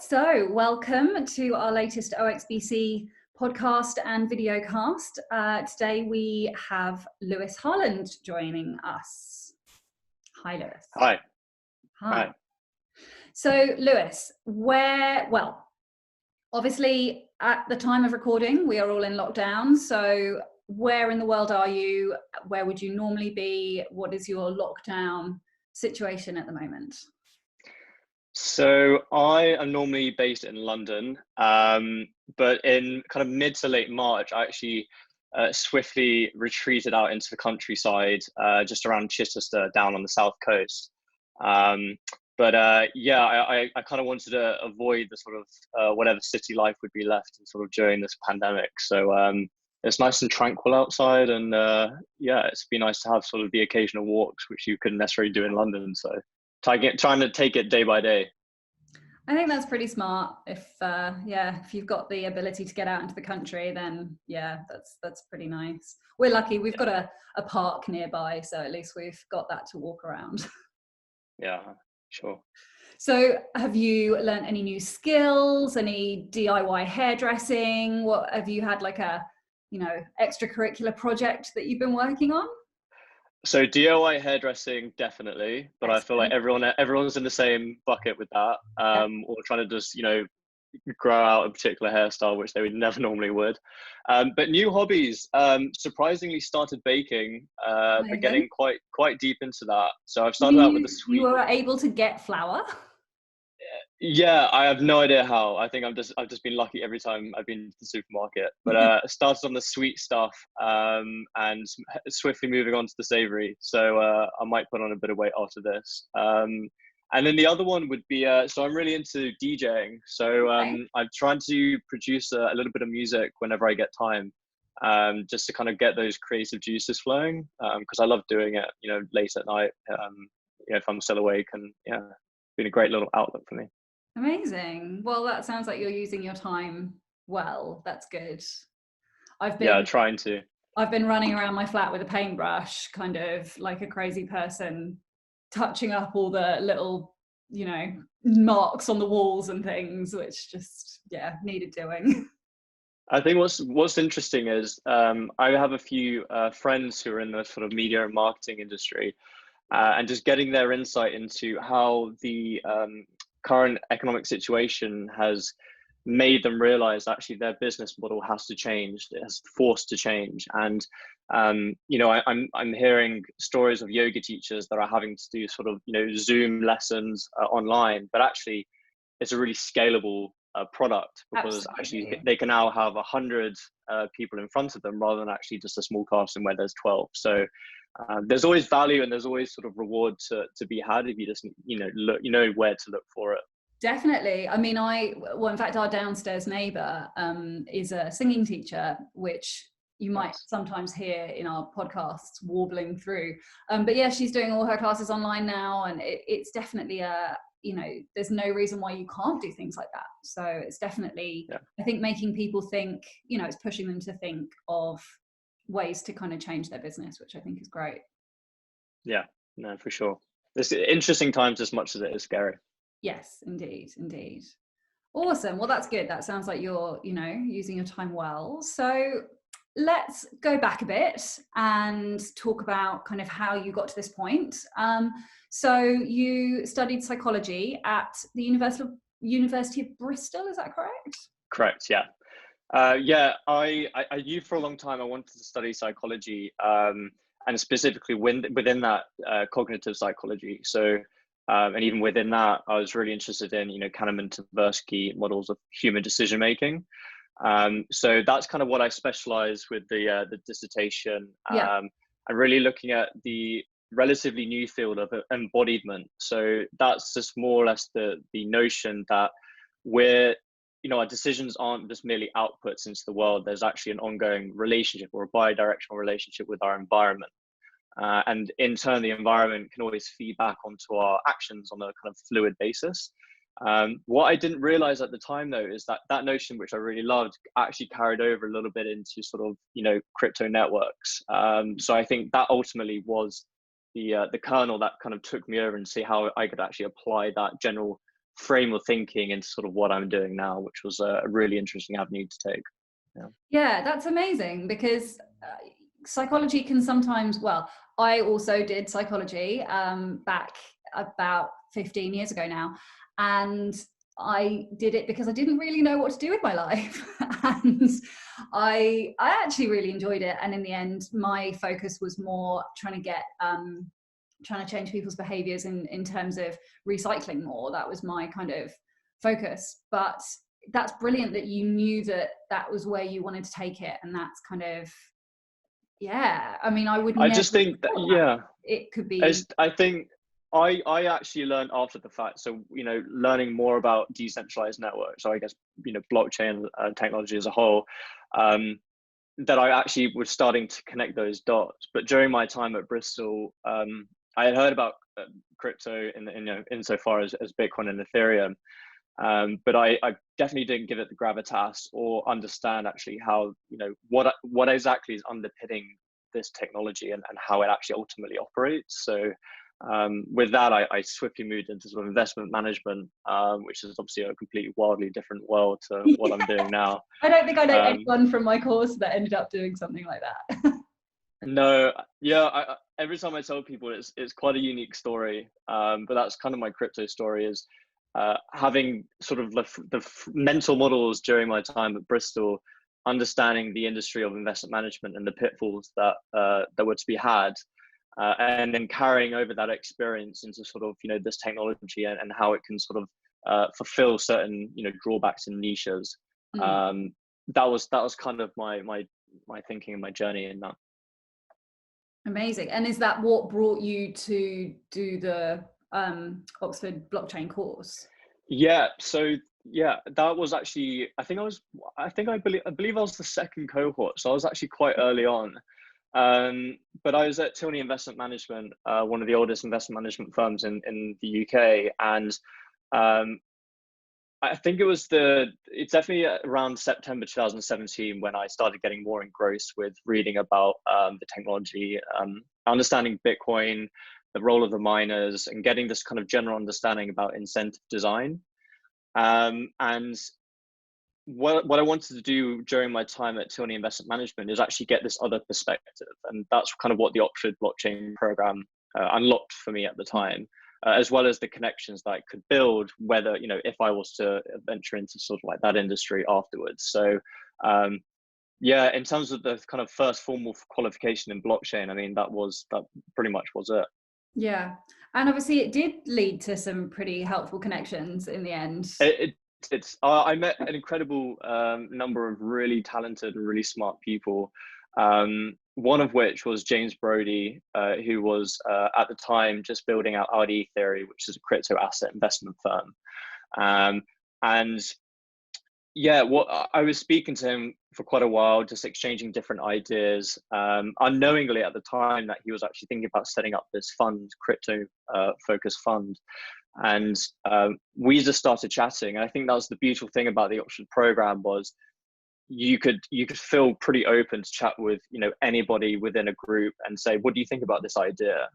So welcome to our latest OXBC podcast and video cast. Today we have Lewis Harland joining us. Hi, Lewis. Hi. Hi. So Lewis, obviously at the time of recording, we are all in lockdown. So where in the world are you? Where would you normally be? What is your lockdown situation at the moment? So I am normally based in London, but in kind of mid to late March, I actually swiftly retreated out into the countryside, just around Chichester, down on the south coast. I kind of wanted to avoid the sort of whatever city life would be left in sort of during this pandemic. So it's nice and tranquil outside, and it's been nice to have sort of the occasional walks, which you couldn't necessarily do in London. So trying to take it day by day. I think that's pretty smart. If you've got the ability to get out into the country, then that's pretty nice. We're lucky; we've got a park nearby, so at least we've got that to walk around. Yeah, sure. So, have you learned any new skills? Any DIY hairdressing? What have you had, like a extracurricular project that you've been working on? So DIY hairdressing, definitely, but I feel like everyone's in the same bucket with that, or trying to just, grow out a particular hairstyle, which they would never normally would. But new hobbies, surprisingly started baking, but getting quite deep into that. So I've started out with the sweet. You were able to get flour? Yeah, I have no idea how. I think I've just been lucky every time I've been to the supermarket. But started on the sweet stuff, and swiftly moving on to the savoury. So I might put on a bit of weight after this. And then the other one would be so I'm really into DJing. So I'm trying to produce a little bit of music whenever I get time, just to kind of get those creative juices flowing. Because I love doing it, late at night, if I'm still awake, and been a great little outlet for me. Amazing. Well, that sounds like you're using your time well. That's good. Trying to. I've been running around my flat with a paintbrush, kind of like a crazy person, touching up all the little, marks on the walls and things, which just, needed doing. I think what's interesting is I have a few friends who are in the sort of media and marketing industry, and just getting their insight into how the current economic situation has made them realize actually their business model has to change. It has forced to change. And I'm hearing stories of yoga teachers that are having to do sort of Zoom lessons online, but actually it's a really scalable product, because actually they can now have 100 people in front of them rather than actually just a small classroom where there's 12. So there's always value, and there's always sort of reward to be had if you just look, where to look for it. Definitely. I mean, in fact, our downstairs neighbour is a singing teacher, which you might sometimes hear in our podcasts warbling through. But yeah, she's doing all her classes online now, and it's definitely there's no reason why you can't do things like that. So it's definitely, I think, making people think, it's pushing them to think of ways to kind of change their business, which I think is great. Yeah, no, for sure. It's interesting times as much as it is scary. Yes, indeed. Awesome. Well, that's good. That sounds like you're, using your time well. So let's go back a bit and talk about kind of how you got to this point. So you studied psychology at the University of Bristol, is that correct? Correct, yeah. I knew for a long time I wanted to study psychology, and specifically within that cognitive psychology. So, and even within that, I was really interested in Kahneman-Tversky models of human decision making. So that's kind of what I specialized with the dissertation, and really looking at the relatively new field of embodiment. So that's just more or less the notion that our decisions aren't just merely outputs into the world. There's actually an ongoing relationship, or a bi-directional relationship, with our environment. And in turn, the environment can always feed back onto our actions on a kind of fluid basis. What I didn't realize at the time, though, is that notion, which I really loved, actually carried over a little bit into sort of, crypto networks. So I think that ultimately was the kernel that kind of took me over and see how I could actually apply that general frame of thinking into sort of what I'm doing now, which was a really interesting avenue to take. Yeah, that's amazing, because psychology can sometimes, well, I also did psychology back about 15 years ago now, and I did it because I didn't really know what to do with my life. And I actually really enjoyed it, and in the end my focus was more trying to change people's behaviors in terms of recycling more. That was my kind of focus. But that's brilliant that you knew that that was where you wanted to take it, and that's kind of, yeah, I mean, I would I never just think that, thought yeah, it could be. I think I actually learned after the fact. So, learning more about decentralized networks, so I guess, blockchain technology as a whole, that I actually was starting to connect those dots. But during my time at Bristol, I had heard about crypto insofar as Bitcoin and Ethereum. But I definitely didn't give it the gravitas or understand actually how, what exactly is underpinning this technology and how it actually ultimately operates. So with that, I swiftly moved into sort of investment management, which is obviously a completely wildly different world to what I'm doing now. I don't think I know anyone from my course that ended up doing something like that. No, yeah, every time I tell people it's quite a unique story, but that's kind of my crypto story, is having sort of the mental models during my time at Bristol, understanding the industry of investment management and the pitfalls that were to be had, and then carrying over that experience into sort of this technology and how it can sort of fulfill certain drawbacks and niches. That was kind of my thinking and my journey in that. Amazing. And is that what brought you to do the Oxford blockchain course? Yeah, so yeah, that was actually, I believe I was the second cohort, so I was actually quite early on. But I was at Tilney Investment Management, one of the oldest investment management firms in the UK, and I think it's definitely around September 2017 when I started getting more engrossed with reading about the technology, understanding Bitcoin, the role of the miners, and getting this kind of general understanding about incentive design. And what I wanted to do during my time at Tilney Investment Management is actually get this other perspective. And that's kind of what the Oxford blockchain program unlocked for me at the time, as well as the connections that I could build, whether, if I was to venture into sort of like that industry afterwards. So, yeah, in terms of the kind of first formal qualification in blockchain, I mean, that pretty much was it. Yeah. And obviously it did lead to some pretty helpful connections in the end. I met an incredible number of really talented and really smart people. One of which was James Brody, who was at the time just building out ID Theory, which is a crypto asset investment firm. And yeah, I was speaking to him for quite a while, just exchanging different ideas, unknowingly at the time that he was actually thinking about setting up this fund, crypto focused fund. And we just started chatting. And I think that was the beautiful thing about the Oxford program, was you could feel pretty open to chat with anybody within a group and say, what do you think about this idea?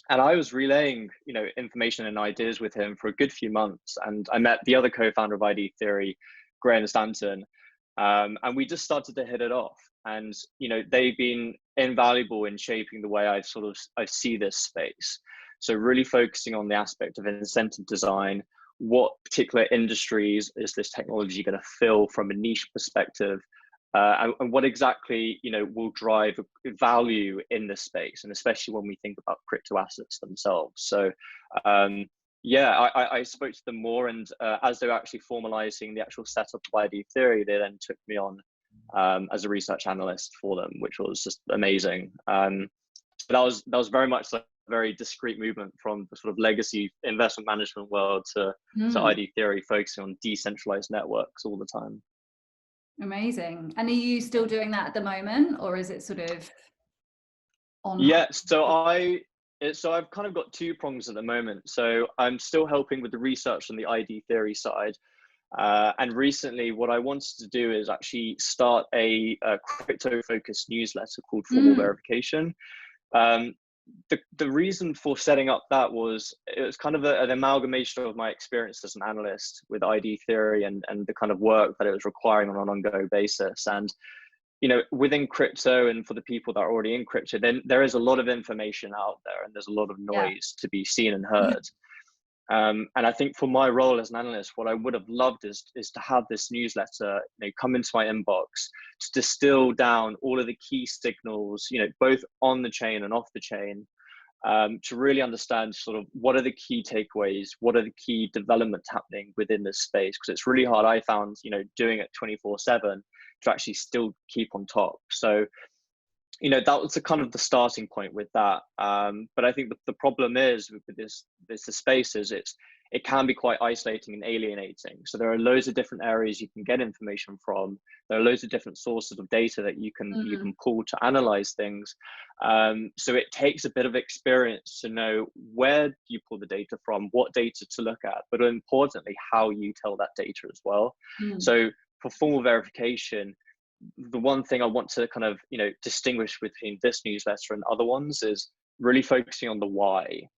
And I was relaying information and ideas with him for a good few months. And I met the other co-founder of ID Theory, Graham Stanton, and we just started to hit it off. And they've been invaluable in shaping the way I see this space. So really focusing on the aspect of incentive design, what particular industries is this technology going to fill from a niche perspective, and what exactly will drive value in this space, and especially when we think about crypto assets themselves. So yeah, I spoke to them more, and as they were actually formalizing the actual setup of ID Theory, they then took me on as a research analyst for them, which was just amazing. That was very much like a very discrete movement from the sort of legacy investment management world to ID Theory, focusing on decentralized networks all the time. Amazing. And are you still doing that at the moment, or is it sort of on? Yeah, so I've kind of got two prongs at the moment. So I'm still helping with the research on the ID Theory side. And recently what I wanted to do is actually start a crypto focused newsletter called Formal Verification. the reason for setting up that was, it was kind of an amalgamation of my experience as an analyst with ID theory and the kind of work that it was requiring on an ongoing basis. And within crypto, and for the people that are already in crypto, then there is a lot of information out there, and there's a lot of noise to be seen and heard. And I think for my role as an analyst, what I would have loved is to have this newsletter come into my inbox, to distill down all of the key signals, both on the chain and off the chain, to really understand sort of what are the key takeaways, what are the key developments happening within this space, because it's really hard, I found, doing it 24/7 to actually still keep on top. So that was the kind of the starting point with that. But I think the problem is with this space is it can be quite isolating and alienating. So there are loads of different areas you can get information from. There are loads of different sources of data that you can pull to analyze things. So it takes a bit of experience to know where you pull the data from, what data to look at, but importantly, how you tell that data as well. So for formal verification, the one thing I want to kind of distinguish between this newsletter and other ones is really focusing on the why,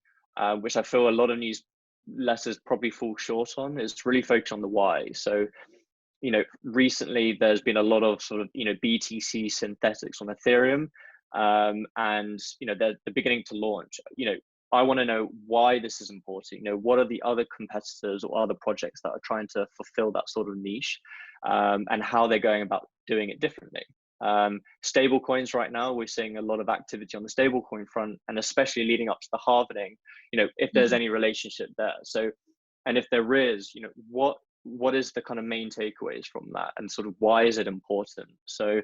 which I feel a lot of newsletters probably fall short on, is really focus on the why. So recently there's been a lot of sort of BTC synthetics on Ethereum, and they're beginning to launch. I want to know why this is important. What are the other competitors or other projects that are trying to fulfill that sort of niche, and how they're going about doing it differently. Stable coins right now, we're seeing a lot of activity on the stable coin front, and especially leading up to the halvening, if there's any relationship there. So, and if there is, what is the kind of main takeaways from that, and sort of why is it important? So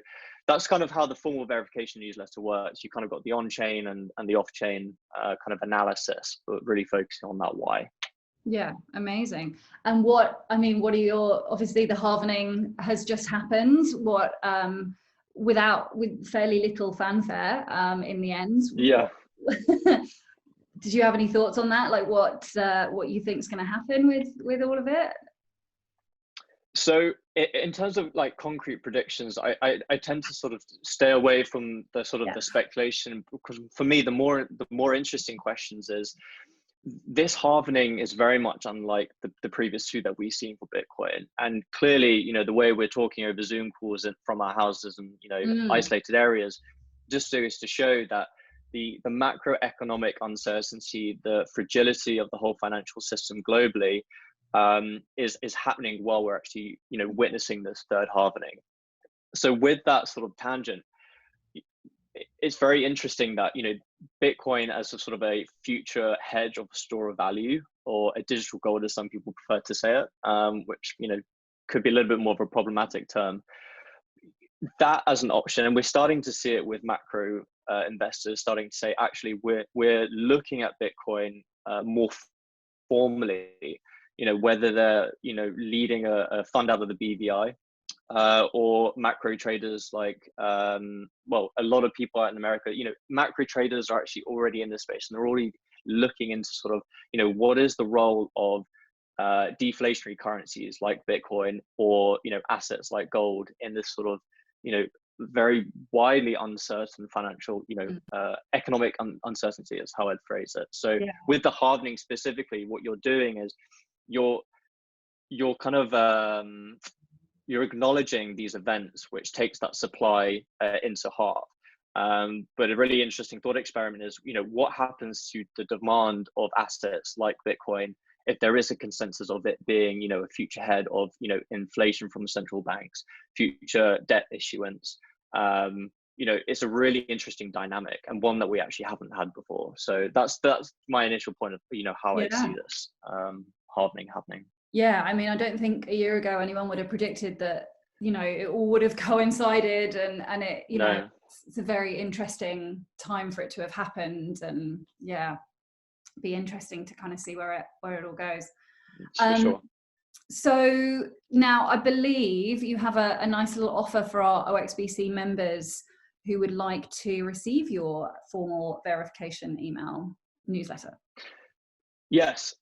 that's kind of how the formal verification newsletter works. You kind of got the on-chain and the off-chain kind of analysis, but really focusing on that why. Yeah, amazing. And what are your, obviously the halvening has just happened, with fairly little fanfare in the end. Yeah. Did you have any thoughts on that? Like what you think is going to happen with all of it? So in terms of like concrete predictions, I tend to sort of stay away from the sort of the speculation, because for me, the more interesting questions is, this halvening is very much unlike the previous two that we've seen for Bitcoin. And clearly, the way we're talking over Zoom calls and from our houses and, isolated areas, just goes to show that the macroeconomic uncertainty, the fragility of the whole financial system globally, is happening while we're actually, witnessing this third halvening. So with that sort of tangent, it's very interesting that, Bitcoin as a sort of a future hedge of store of value, or a digital gold as some people prefer to say it, which, could be a little bit more of a problematic term, that as an option. And we're starting to see it with macro investors starting to say, actually, we're looking at Bitcoin more formally, whether they're, leading a fund out of the BVI, or macro traders like, a lot of people out in America, macro traders are actually already in this space, and they're already looking into sort of, what is the role of deflationary currencies like Bitcoin, or, assets like gold in this sort of, very widely uncertain financial, economic uncertainty is how I'd phrase it. So with the halvening specifically, what you're doing is you're kind of, you're acknowledging these events, which takes that supply into half. But a really interesting thought experiment is, what happens to the demand of assets like Bitcoin if there is a consensus of it being, a future head of, inflation from central banks, future debt issuance. It's a really interesting dynamic, and one that we actually haven't had before. So that's my initial point of, how I see this halvening happening. Yeah, I mean, I don't think a year ago anyone would have predicted that, it all would have coincided, and it, it's a very interesting time for it to have happened, and be interesting to kind of see where it all goes. For sure. So now I believe you have a nice little offer for our OXBC members who would like to receive your formal verification email newsletter. Yes.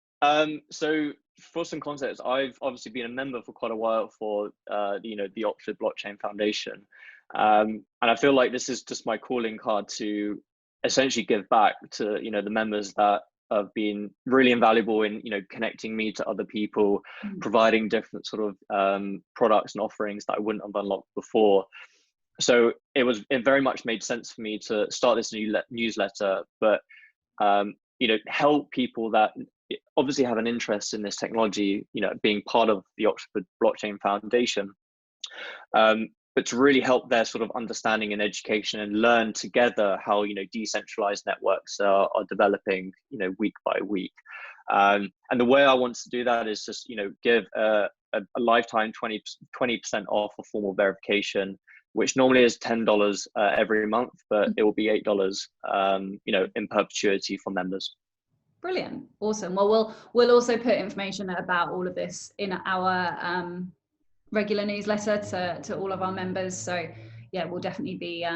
So for some context, I've obviously been a member for quite a while for the Oxford Blockchain Foundation, and I feel like this is just my calling card to essentially give back to, the members that have been really invaluable in, connecting me to other people, providing different sort of products and offerings that I wouldn't have unlocked before. So it very much made sense for me to start this new newsletter, but help people that obviously have an interest in this technology, being part of the Oxford Blockchain Foundation, but to really help their sort of understanding and education and learn together how, decentralized networks are developing, week by week. And the way I want to do that is just, give a lifetime 20% off a formal verification, which normally is $10 every month, but it will be $8, in perpetuity for members. Brilliant. Awesome. Well, we'll also put information about all of this in our regular newsletter to all of our members. So yeah, we'll definitely be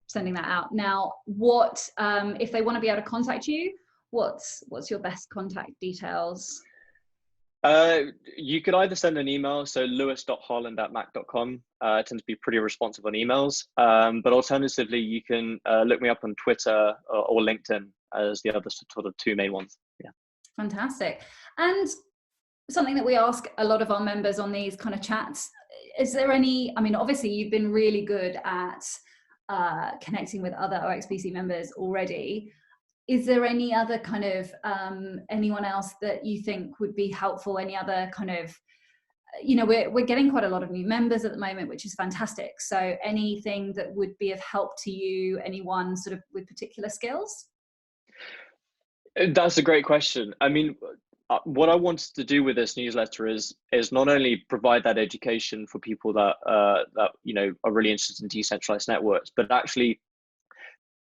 sending that out. Now, what if they want to be able to contact you? What's your best contact details? You could either send an email, so lewis.harland@mac.com. I tend to be pretty responsive on emails, but alternatively, you can look me up on Twitter or LinkedIn as the other sort of two main ones. Yeah. Fantastic. And something that we ask a lot of our members on these kind of chats, is there any, I mean, obviously you've been really good at connecting with other OXBC members already. Is there any other kind of anyone else that you think would be helpful? Any other kind of, we're getting quite a lot of new members at the moment, which is fantastic. So anything that would be of help to you, anyone sort of with particular skills? That's a great question. I mean, what I wanted to do with this newsletter is not only provide that education for people that are really interested in decentralized networks, but actually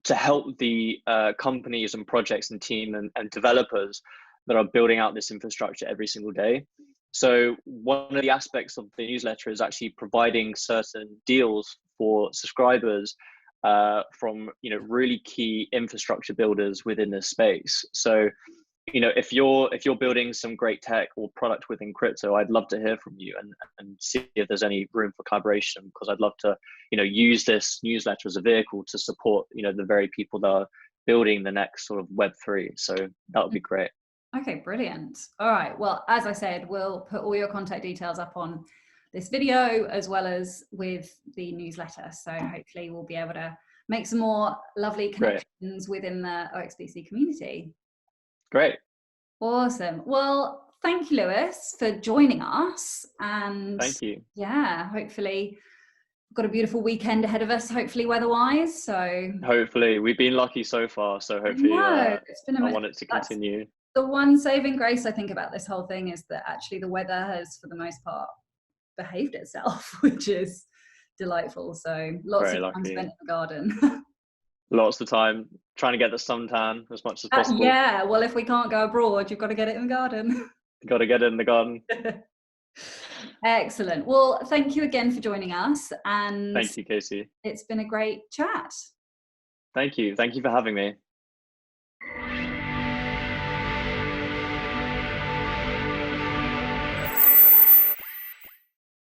to help the companies and projects and team and developers that are building out this infrastructure every single day. So one of the aspects of the newsletter is actually providing certain deals for subscribers from really key infrastructure builders within this space. So if you're building some great tech or product within crypto, I'd love to hear from you and see if there's any room for collaboration, because I'd love to use this newsletter as a vehicle to support the very people that are building the next sort of Web3. So that would be great. Okay, brilliant. All right, well, as I said, we'll put all your contact details up on this video as well as with the newsletter, so hopefully we'll be able to make some more lovely connections within the OXBC community. Great. Awesome. Well, thank you, Lewis, for joining us. And thank you. Yeah, hopefully we've got a beautiful weekend ahead of us, hopefully weather-wise. So hopefully we've been lucky so far. So hopefully I want it to continue. The one saving grace I think about this whole thing is that actually the weather has, for the most part, behaved itself, which is delightful. So lots of time spent in the garden. Lots of time trying to get the suntan as much as possible. Yeah, well, if we can't go abroad, you've got to get it in the garden. Got to get it in the garden. Excellent. Well, thank you again for joining us. And thank you, Casey. It's been a great chat. Thank you. Thank you for having me.